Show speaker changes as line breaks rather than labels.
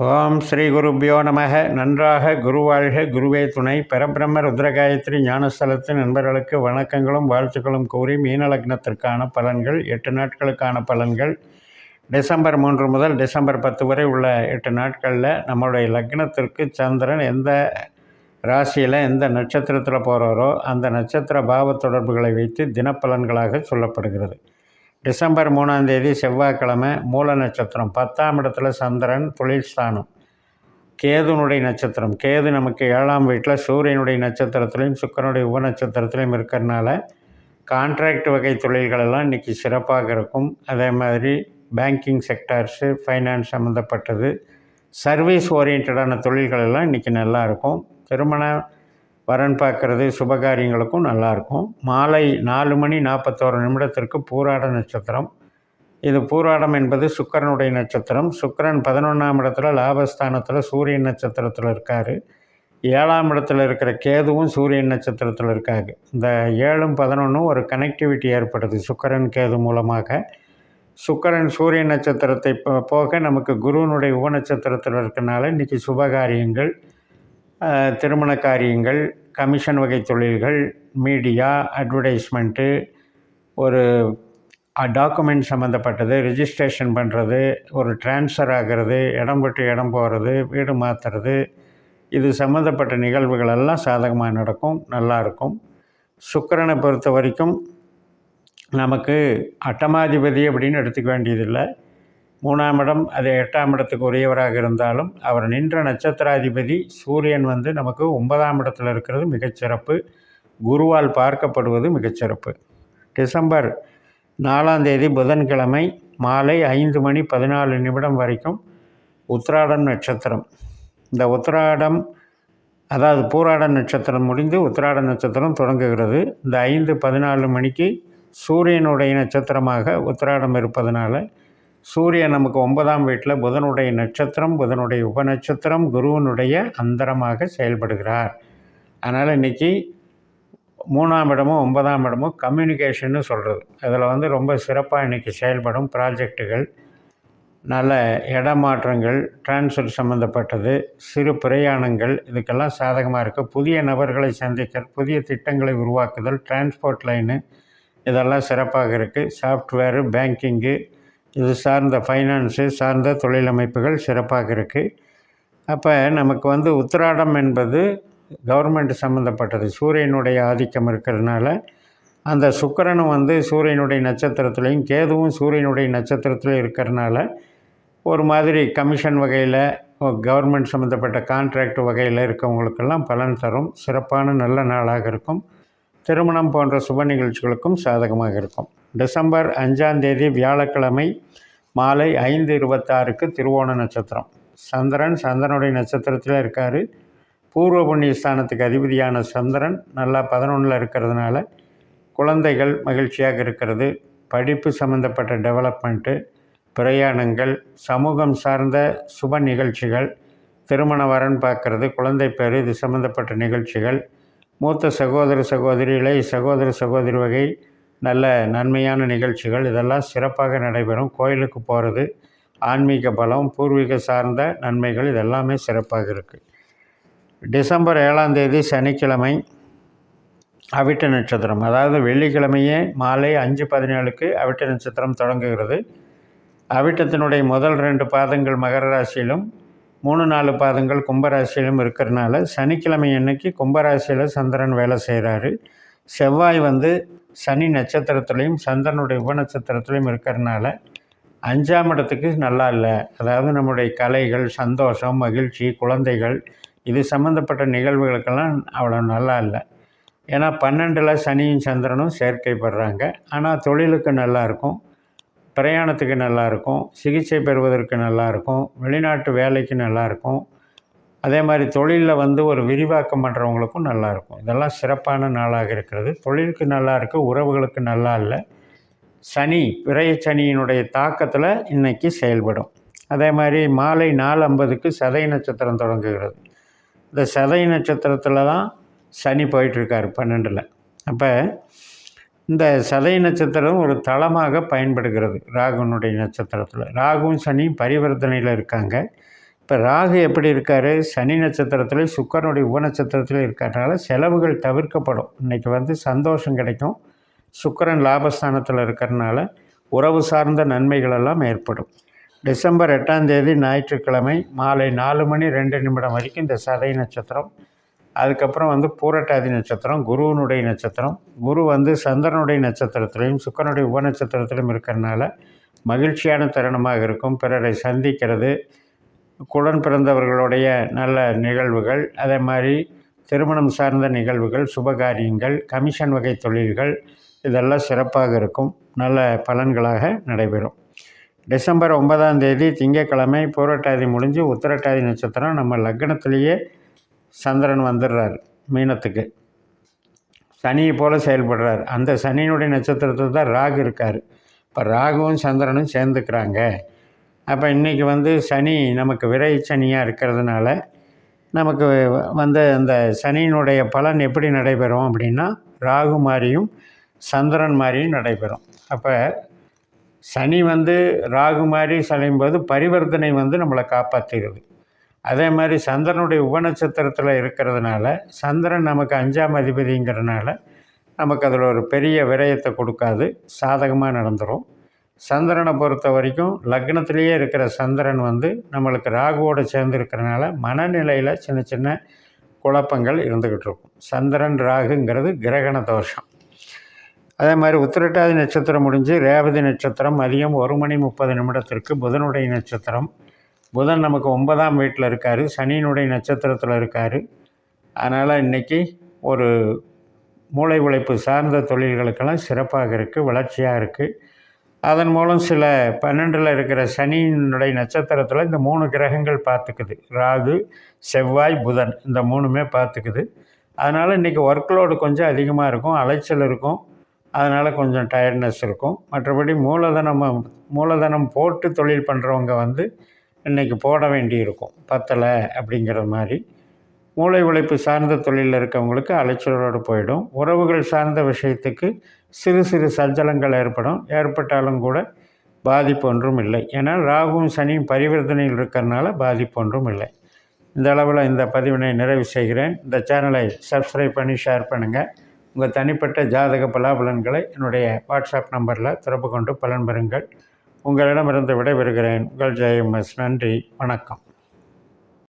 ஓம் ஸ்ரீ குருப்பியோ நமக. நன்றாக குருவாழ்க, குருவே துணை. பரபிரம்ம ருத்ரகாயத்ரி ஞானஸ்தலத்து நண்பர்களுக்கு வணக்கங்களும் வாழ்த்துக்களும் கூறி மீன லக்னத்திற்கான பலன்கள், 8 நாட்களுக்கான பலன்கள், டிசம்பர் 3 முதல் டிசம்பர் 10 வரை உள்ள 8 நாட்களில் நம்மளுடைய லக்னத்திற்கு சந்திரன் எந்த ராசியில் எந்த நட்சத்திரத்தில் போகிறாரோ அந்த நட்சத்திர பாவ தொடர்புகளை வைத்து தினப்பலன்களாக சொல்லப்படுகிறது. டிசம்பர் 3ஆம் தேதி செவ்வாய்க்கிழமை, மூல நட்சத்திரம் 10ஆம் இடத்துல சந்திரன், தொழில் ஸ்தானம். கேதுனுடைய நட்சத்திரம், கேது நமக்கு 7ஆம் வீட்டில் சூரியனுடைய நட்சத்திரத்திலையும் சுக்கிரனுடைய உப நட்சத்திரத்திலையும் இருக்கிறதுனால கான்ட்ராக்ட் வகை தொழில்களெல்லாம் இன்றைக்கி சிறப்பாக இருக்கும். அதே மாதிரி பேங்கிங் செக்டார்ஸு, ஃபைனான்ஸ் சம்மந்தப்பட்டது, சர்வீஸ் ஓரியன்டான தொழில்களெல்லாம் இன்றைக்கி நல்லாயிருக்கும். திருமண வரன் பார்க்குறது, சுபகாரியங்களுக்கும் நல்லாயிருக்கும். மாலை 4:41 பூராட நட்சத்திரம். இது பூராடம் என்பது சுக்கிரனுடைய நட்சத்திரம். சுக்கிரன் 11ஆம் இடத்துல லாபஸ்தானத்தில் சூரியன் நட்சத்திரத்தில் இருக்கார். 7ஆம் இடத்துல இருக்கிற கேதுவும் சூரியன் நட்சத்திரத்தில் இருக்காங்க. இந்த 7ம் 11ம் ஒரு கனெக்டிவிட்டி ஏற்படுது சுக்கிரன் கேது மூலமாக. சுக்கிரன் சூரியன் நட்சத்திரத்தை போக நமக்கு குருவனுடைய உப நட்சத்திரத்தில் இருக்கிறனால இன்றைக்கி சுபகாரியங்கள், திருமண காரியங்கள், கமிஷன் வகை தொழில்கள், மீடியா, அட்வர்டைஸ்மெண்ட்டு, ஒரு டாக்குமெண்ட் சம்மந்தப்பட்டது, ரிஜிஸ்ட்ரேஷன் பண்ணுறது, ஒரு ட்ரான்ஸ்ஃபர் ஆகிறது, இடம் விட்டு இடம் போகிறது, வீடு மாற்றுறது, இது சம்மந்தப்பட்ட நிகழ்வுகள் எல்லாம் சாதகமாக நடக்கும், நல்லாயிருக்கும். சுக்கிரனை பொறுத்த வரைக்கும் நமக்கு அட்டமாதிபதி அப்படின்னு எடுத்துக்க வேண்டியதில்லை. 3ஆம் இடம் அது 8ஆம் இடத்துக்கு உரியவராக இருந்தாலும் அவர் நின்ற நட்சத்திராதிபதி சூரியன் நமக்கு 9ஆம் இடத்துல இருக்கிறது மிகச்சிறப்பு. குருவால் பார்க்கப்படுவது மிகச்சிறப்பு. டிசம்பர் 4ஆம் தேதி புதன்கிழமை மாலை 5:14 வரைக்கும் உத்திராடம் நட்சத்திரம். இந்த உத்திராடம், அதாவது பூராடம் நட்சத்திரம் முடிந்து உத்திராட நட்சத்திரம் தொடங்குகிறது. இந்த 5:14 சூரியனுடைய நட்சத்திரமாக உத்திராடம் இருப்பதனால சூரியன் நமக்கு 9ஆம் வீட்டில் புதனுடைய நட்சத்திரம், புதனுடைய உபநட்சத்திரம், குருவனுடைய அந்தரமாக செயல்படுகிறார். அதனால் இன்றைக்கி 3ஆம் இடமும் 9ஆம் இடமும் கம்யூனிகேஷன்னு சொல்கிறது. அதில் ரொம்ப சிறப்பாக இன்றைக்கி செயல்படும். ப்ராஜெக்டுகள், நல்ல இடமாற்றங்கள், டிரான்ஸ்ஃபர் சம்மந்தப்பட்டது, சிறு பிரயாணங்கள், இதுக்கெல்லாம் சாதகமாக இருக்குது. புதிய நபர்களை சந்தித்தல், புதிய திட்டங்களை உருவாக்குதல், டிரான்ஸ்போர்ட் லைனு, இதெல்லாம் சிறப்பாக இருக்குது. சாஃப்ட்வேரு, பேங்கிங்கு, இது சார்ந்த ஃபைனான்ஸு சார்ந்த தொழில் அமைப்புகள் சிறப்பாக இருக்குது. அப்போ நமக்கு உத்திராடம் என்பது கவர்மெண்ட் சம்மந்தப்பட்டது. சூரியனுடைய ஆதிக்கம் இருக்கிறதுனால அந்த சுக்கிரனும் சூரியனுடைய நட்சத்திரத்துலேயும் கேதுவும் சூரியனுடைய நட்சத்திரத்துலேயும் இருக்கிறதுனால ஒரு மாதிரி கமிஷன் வகையில், கவர்மெண்ட் சம்மந்தப்பட்ட கான்ட்ராக்ட் வகையில் இருக்கவங்களுக்கெல்லாம் பலன் தரும். சிறப்பான நல்ல நாளாக இருக்கும். திருமணம் போன்ற சுப நிகழ்ச்சிகளுக்கும் சாதகமாக இருக்கும். டிசம்பர் 5ஆம் தேதி வியாழக்கிழமை மாலை 5:26 திருவோண நட்சத்திரம். சந்திரனுடைய நட்சத்திரத்தில் இருக்கார். பூர்வ புண்ணிய ஸ்தானத்துக்கு அதிபதியான சந்திரன் நல்லா 11ல் இருக்கிறதுனால குழந்தைகள் மகிழ்ச்சியாக இருக்கிறது, படிப்பு சம்மந்தப்பட்ட டெவலப்மெண்ட்டு, பிரயாணங்கள், சமூகம் சார்ந்த சுப நிகழ்ச்சிகள், திருமண வரன் பார்க்குறது, குழந்தை பேர், இது சம்மந்தப்பட்ட நிகழ்ச்சிகள், மூத்த சகோதர சகோதரி, இளைய சகோதர சகோதரி வகை நல்ல நன்மையான நிகழ்ச்சிகள், இதெல்லாம் சிறப்பாக நடைபெறும். கோயிலுக்கு போகிறது, ஆன்மீக பலம், பூர்வீக சார்ந்த நன்மைகள், இதெல்லாமே சிறப்பாக இருக்குது. டிசம்பர் 7ஆம் தேதி சனிக்கிழமை அவிட்ட நட்சத்திரம். அதாவது வெள்ளிக்கிழமையே மாலை 5:17 அவிட்ட நட்சத்திரம் தொடங்குகிறது. அவிட்டத்தினுடைய முதல் 2 பாதங்கள் மகர ராசியிலும் 3-4 பாதங்கள் கும்பராசியிலும் இருக்கிறதுனால சனிக்கிழமை அன்னைக்கு கும்பராசியில் சந்திரன் வேலை செய்கிறாரு. செவ்வாய் சனி நட்சத்திரத்துலேயும் சந்திரனுடைய உப நட்சத்திரத்துலேயும் இருக்கிறதுனால 5ஆம் இடத்துக்கு நல்லா இல்லை. அதாவது நம்முடைய கலைகள், சந்தோஷம், மகிழ்ச்சி, குழந்தைகள், இது சம்மந்தப்பட்ட நிகழ்வுகளுக்கெல்லாம் அவ்வளோ நல்லா இல்லை. ஏன்னா 12ல் சனியும் சந்திரனும் சேர்க்கைப்படுறாங்க. ஆனால் தொழிலுக்கு நல்லாயிருக்கும், பிரயாணத்துக்கு நல்லாயிருக்கும், சிகிச்சை பெறுவதற்கு நல்லாயிருக்கும், வெளிநாட்டு வேலைக்கு நல்லாயிருக்கும். அதே மாதிரி தொழிலில் ஒரு விரிவாக்கம் பண்ணுறவங்களுக்கும் நல்லாயிருக்கும். இதெல்லாம் சிறப்பான நாளாக இருக்கிறது. தொழிலுக்கு நல்லா இருக்குது, உறவுகளுக்கு நல்லா இல்லை. சனி, விரைய சனியினுடைய தாக்கத்தில் இன்றைக்கி செயல்படும். அதே மாதிரி மாலை 4:50 சதய நட்சத்திரம் தொடங்குகிறது. இந்த சதய நட்சத்திரத்தில் தான் சனி போயிட்டுருக்கார் 12ல். அப்போ இந்த சதய நட்சத்திரம் ஒரு தளமாக பயன்படுகிறது ராகுனுடைய நட்சத்திரத்தில். ராகுவும் சனி பரிவர்த்தனையில் இருக்காங்க. இப்போ ராகு எப்படி இருக்கார், சனி நட்சத்திரத்துலேயும் சுக்கிரனுடைய உபநட்சத்திரத்துலேயும் இருக்கிறதுனால செலவுகள் தவிர்க்கப்படும். இன்றைக்கி வந்து சந்தோஷம் கிடைக்கும். சுக்கிரன் லாபஸ்தானத்தில் இருக்கிறதுனால உறவு சார்ந்த நன்மைகளெல்லாம் ஏற்படும். டிசம்பர் 8ஆம் தேதி ஞாயிற்றுக்கிழமை மாலை 4 மணி 2 நிமிடம் வரைக்கும் இந்த சதய நட்சத்திரம். அதுக்கப்புறம் வந்து பூரட்டாதி நட்சத்திரம், குருவனுடைய நட்சத்திரம். குரு வந்து சந்திரனுடைய நட்சத்திரத்திலையும் சுக்கிரனுடைய உபநட்சத்திரத்திலும் இருக்கிறதுனால மகிழ்ச்சியான தருணமாக இருக்கும். பிறரை சந்திக்கிறது, உடன் பிறந்தவர்களுடைய நல்ல நிகழ்வுகள், அதே மாதிரி திருமணம் சார்ந்த நிகழ்வுகள், சுபகாரியங்கள், கமிஷன் வகை தொழில்கள் இதெல்லாம் சிறப்பாக இருக்கும். நல்ல பலன்களாக நடைபெறும். டிசம்பர் 9ஆம் தேதி திங்கட்கிழமை பூரட்டாதி முடிஞ்சு உத்திரட்டாதி நட்சத்திரம் நம்ம லக்னத்திலேயே சந்திரன் வந்துடுறார் மீனத்துக்கு. சனியை போல் செயல்படுறார். அந்த சனியினுடைய நட்சத்திரத்தில் தான் ராகு இருக்கார். இப்போ ராகுவும் சந்திரனும் சேர்ந்துக்கிறாங்க. அப்போ இன்றைக்கி வந்து சனி நமக்கு விரை சனியாக இருக்கிறதுனால நமக்கு வந்து அந்த சனியினுடைய பலன் எப்படி நடைபெறும் அப்படின்னா ராகு மாதிரியும் சந்திரன் மாதிரியும் நடைபெறும். அப்போ சனி வந்து ராகு மாதிரி சலையும்போது பரிவர்த்தனை வந்து நம்மளை காப்பாற்றுகிறது. அதே மாதிரி சந்திரனுடைய உபநட்சத்திரத்தில் இருக்கிறதுனால சந்திரன் நமக்கு 5ஆம் அதிபதிங்கிறதுனால நமக்கு அதில் ஒரு பெரிய விரயத்தை கொடுக்காது, சாதகமாக நடந்துடும். சந்திரனை பொறுத்த வரைக்கும் லக்னத்திலேயே இருக்கிற சந்திரன் வந்து நம்மளுக்கு ராகுவோடு சேர்ந்துருக்கிறதுனால மனநிலையில் சின்ன சின்ன குழப்பங்கள் இருந்துக்கிட்டு இருக்கும். சந்திரன் ராகுங்கிறது கிரகண தோஷம். அதே மாதிரி உத்திரட்டாதி நட்சத்திரம் முடிஞ்சு ரேவதி நட்சத்திரம் மதியம் 1 மணி 30 நிமிடத்திற்கு புதனுடைய நட்சத்திரம். புதன் நமக்கு 9ஆம் வீட்டில் இருக்கார், சனியினுடைய நட்சத்திரத்தில் இருக்கார். அதனால் இன்றைக்கி ஒரு மூளை உழைப்பு சார்ந்த தொழில்களுக்கெல்லாம் சிறப்பாக இருக்குது, வளர்ச்சியாக இருக்குது. அதன் மூலம் சில 12ல் இருக்கிற சனியினுடைய நட்சத்திரத்தில் இந்த 3 கிரகங்கள் பார்த்துக்குது. ராகு, செவ்வாய், புதன் இந்த 3மே பார்த்துக்குது. அதனால் இன்றைக்கி ஒர்க்லோடு கொஞ்சம் அதிகமாக இருக்கும், அலைச்சல் இருக்கும். அதனால் கொஞ்சம் டயர்ட்னஸ் இருக்கும். மற்றபடி மூலதனம் போட்டு தொழில் பண்ணுறவங்க வந்து இன்றைக்கி போட வேண்டி இருக்கும், பத்தலை அப்படிங்கிற மாதிரி. மூளை உழைப்பு சார்ந்த தொழிலில் இருக்கவங்களுக்கு அலைச்சலோடு போயிடும். உறவுகள் சார்ந்த விஷயத்துக்கு சிறு சிறு சஞ்சலங்கள் ஏற்பட்டாலும் கூட பாதிப்பு ஒன்றும் இல்லை. ஏன்னா ராகுவும் சனியும் பரிவர்த்தனையில் இருக்கிறதுனால பாதிப்பு ஒன்றும் இல்லை. இந்த அளவில் இந்த பதிவினை நிறைவு செய்கிறேன். இந்த சேனலை சப்ஸ்கிரைப் பண்ணி ஷேர் பண்ணுங்கள். உங்கள் தனிப்பட்ட ஜாதக பலாபலன்களை என்னுடைய வாட்ஸ்அப் நம்பரில் தொடர்பு கொண்டு பலன் பெறுங்கள். உங்களிடமிருந்து விடைபெறுகிறேன். உங்கள் ஜெயம்எஸ். நன்றி, வணக்கம்.